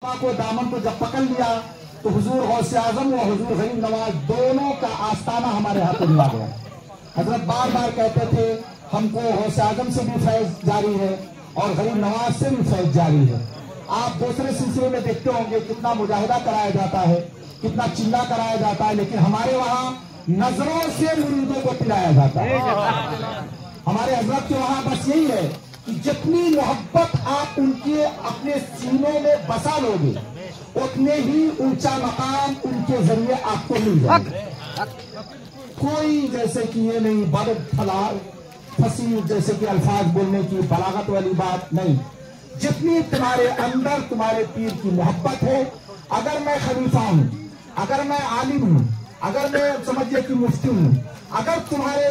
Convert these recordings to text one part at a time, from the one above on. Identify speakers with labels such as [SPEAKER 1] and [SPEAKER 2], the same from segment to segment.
[SPEAKER 1] को दामन को जब पकड़ लिया तो हुजूर गौसे आजम व हुजूर गरीब नवाज दोनों का आस्ताना हमारे हाथों में आ गया। हजरत बार बार कहते थे हमको गौसे आजम से भी फैज जारी है और गरीब नवाज से भी फैज जारी है। आप दूसरे सिलसिले में देखते होंगे कितना मुजाहिदा कराया जाता है, कितना चिल्ला कराया जाता है, लेकिन हमारे वहाँ नजरों से मुरीदों को पिलाया जाता है। हमारे हजरत के वहाँ बस यही है कि जितनी मोहब्बत आप उनके अपने सीनों में बसा लोगे उतने ही ऊंचा मकाम उनके जरिए आपको मिल जाएगा। कोई जैसे कि ये नहीं बड़ फलार फसी जैसे कि अल्फाज बोलने की बलागत वाली बात नहीं। जितनी तुम्हारे अंदर तुम्हारे पीर की मोहब्बत है, अगर मैं खलीफा हूँ, अगर मैं आलिम हूँ, अगर मैं समझिए कि मुफ्ती हूँ, अगर तुम्हारे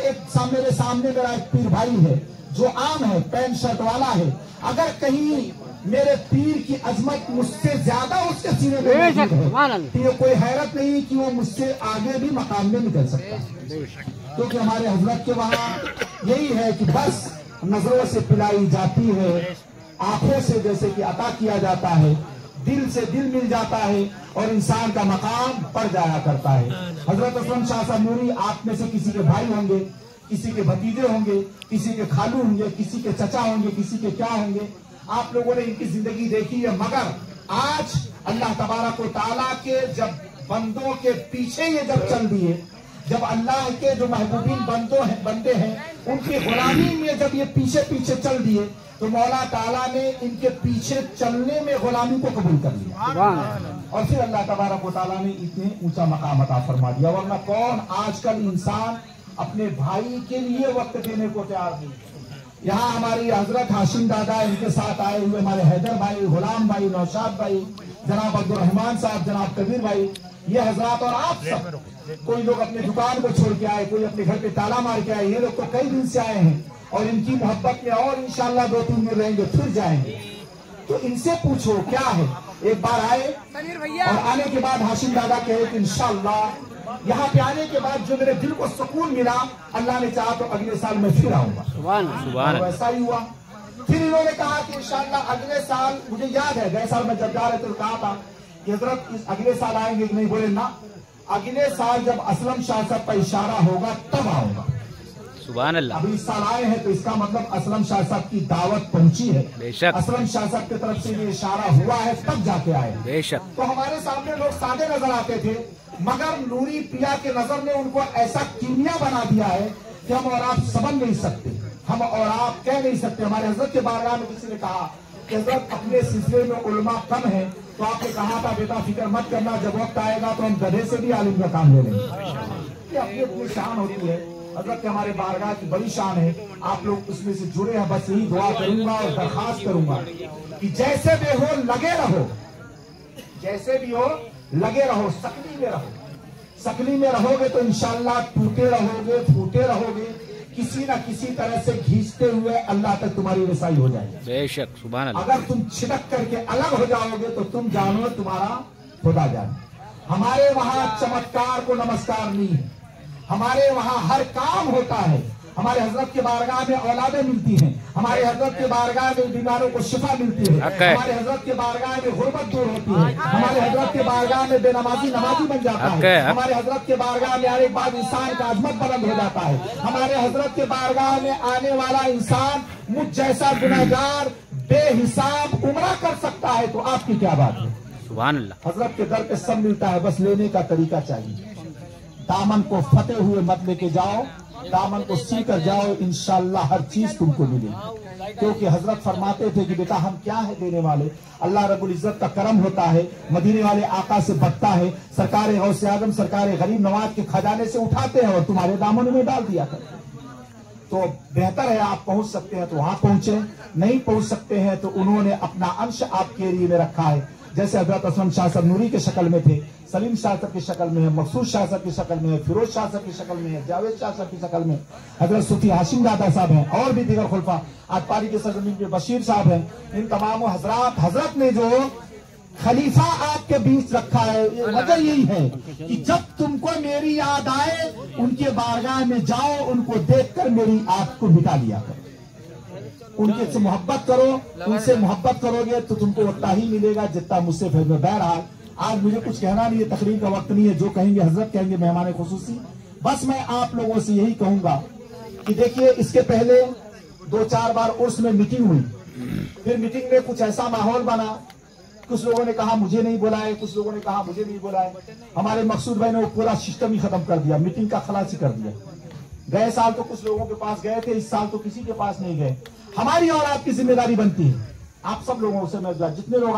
[SPEAKER 1] मेरे सामने मेरा एक पीर भाई है जो आम है, पैंट शर्ट वाला है, अगर कहीं मेरे पीर की अजमत मुझसे ज्यादा उसके सीने में है तो ये कोई हैरत नहीं कि वो मुझसे आगे भी मकाम में निकल सकता है। क्योंकि हमारे हजरत के वहाँ यही है कि बस नजरों से पिलाई जाती है, आंखों से जैसे कि अता किया जाता है, दिल से दिल मिल जाता है और इंसान का मकाम बढ़ जाया करता है। हजरत असलम शाह साहब नूरी आप में से किसी के भाई होंगे, किसी के भतीजे होंगे, किसी के खालू होंगे, किसी के चचा होंगे, किसी के क्या होंगे। आप लोगों ने इनकी जिंदगी देखी है, मगर आज अल्लाह तबारक व तआला के जब बंदों के पीछे ये जब चल दिए, जब अल्लाह के जो महबूबीन बंदे हैं उनकी गुलामी में जब ये पीछे पीछे चल दिए तो मौला ताला ने इनके पीछे चलने में गुलामी को कबूल कर लिया और फिर अल्लाह तबारक व तआला ने इतने ऊंचा मकाम अता फरमा दिया। वरना कौन आजकल इंसान अपने भाई के लिए वक्त देने को तैयार नहीं। यहाँ हमारी हजरत हाशिम दादा, इनके साथ आए हुए हमारे हैदर भाई, गुलाम भाई, नौशाद भाई, जनाब अब्दुल रहमान साहब, जनाब कबीर भाई, ये हजरत और आप सब, कोई लोग अपने दुकान को छोड़ के आए, कोई अपने घर पे ताला मार के आए, ये लोग तो कई दिन से आए हैं और इनकी मोहब्बत में और इंशाल्लाह 2-3 दिन रहेंगे फिर जाएंगे। तो इनसे पूछो क्या है, एक बार आए और आने के बाद हाशिम दादा कहे कि इंशाल्लाह यहाँ पे आने के बाद जो मेरे दिल को सुकून मिला, अल्लाह ने चाहा तो अगले साल मैं फिर आऊंगा। सुभान वैसा ही हुआ। फिर इन्होंने कहा कि इंशाल्लाह अगले साल, मुझे याद है गए साल मैं जब जा रहे थे तो कहा था कि हजरत इस अगले साल आएंगे कि नहीं, बोले ना, अगले साल जब असलम शाह साहब का इशारा होगा तब आऊंगा। सुभान अल्लाह। अभी इस साल आए हैं तो इसका मतलब असलम शाह साहब की दावत पहुंची है, बेशक असलम शाह साहब की तरफ से ये इशारा हुआ है तब जाके आए, बेशक। तो हमारे सामने लोग सादे नजर आते थे, मगर नूरी पिया के नजर ने उनको ऐसा कीमिया बना दिया है कि हम और आप समझ नहीं सकते, हम और आप कह नहीं सकते। हमारे हजरत के बारगाह में किसी ने कहा कि हजरत अपने सिलसिले में उलमा कम है, तो आपने कहा था बेटा फिक्र मत करना, जब वक्त आएगा तो हम गधे से भी आलिम का काम ले लेंगे। ये अपनी अपनी शान होती है, हजरत के हमारे बारगाह की बड़ी शान है। आप लोग उसमें से जुड़े हैं, बस यही दुआ करूंगा और दरखास्त करूंगा कि जैसे भी हो लगे रहो, जैसे भी हो लगे रहो, सकली में रहो। सकली में रहोगे तो इंशाल्लाह टूटे रहोगे, फूटे रहोगे, किसी न किसी तरह से खींचते हुए अल्लाह तक तुम्हारी रसाई हो जाएगी, बेशक। सुभान अल्लाह। अगर तुम छिटक करके अलग हो जाओगे तो तुम जानो तुम्हारा खुदा जाने। हमारे वहाँ चमत्कार को नमस्कार नहीं है, हमारे वहाँ हर काम होता है। हमारे हजरत के बारगाह में औलादें मिलती हैं, हमारे हजरत के बारगाह में बीमारों को शिफा मिलती है, हमारे हजरत के बारगाह में गुर्बत दूर होती है, हमारे हजरत के बारगाह में बेनमाजी नमाजी बन जाता है, हमारे हजरत के बारगाह में आने के बाद इंसान का अजमत बुलंद हो जाता है, हमारे हजरत के बारगाह में आने वाला इंसान मुझ जैसा गुनहगार बेहिसाब उम्रा कर सकता है। तो आपकी क्या बात है। सुभान अल्लाह। हजरत के दर पे सब मिलता है, बस लेने का तरीका चाहिए। दामन को फतेह हुए मत लेके जाओ, दामन को सी कर जाओ, इंशाल्लाह हर चीज तुमको मिलेगी। क्योंकि हजरत फरमाते थे कि बेटा हम क्या है देने वाले, अल्लाह रब्बुल इज्जत का करम होता है, मदीने वाले आका से बढ़ता है, सरकार गौसे आजम सरकार गरीब नवाज के खजाने से उठाते हैं और तुम्हारे दामन में डाल दिया करते हैं। तो बेहतर है आप पहुंच सकते हैं तो वहां पहुंचे, नहीं पहुंच सकते हैं तो उन्होंने अपना अंश आपके एरिए में रखा है। जैसे हजरत असलम शाह साहब नूरी के शक्ल में थे, सलीम शाह साहब की शक्ल में है, मकसूद शाह साहब की शक्ल में है, फिरोज शाह साहब की शक्ल में है, जावेद शाह साहब की शक्ल में, हजरत सूफी हाशिम दादा साहब हैं और भी दीगर खुलफा, आटपारी के सरजमीन पे बशीर साहब हैं। इन तमाम हजरत ने जो खलीफा आपके बीच रखा है, वजह यही है कि जब तुमको मेरी याद आए उनके बारगाह में जाओ, उनको देखकर मेरी आग को मिटा लिया करो। उनके से मोहब्बत करो, उनसे मोहब्बत करोगे तो तुमको उतना ही मिलेगा जितना मुझसे फिर। बहरहाल आज मुझे कुछ कहना नहीं है, तकरीर का वक्त नहीं है, जो कहेंगे हजरत कहेंगे, मेहमान खुसूसी। बस मैं आप लोगों से यही कहूंगा कि देखिए, इसके पहले 2-4 बार उर्स में मीटिंग हुई, फिर मीटिंग में कुछ ऐसा माहौल बना, कुछ लोगों ने कहा मुझे नहीं बुलाए, कुछ लोगों ने कहा मुझे नहीं बुलाए। हमारे मकसूद भाई ने वो पूरा सिस्टम ही खत्म कर दिया, मीटिंग का खलासी कर दिया। गए साल तो कुछ लोगों के पास गए थे, इस साल तो किसी के पास नहीं गए। हमारी और आपकी जिम्मेदारी बनती है, आप सब लोगों से मैं जितने लोग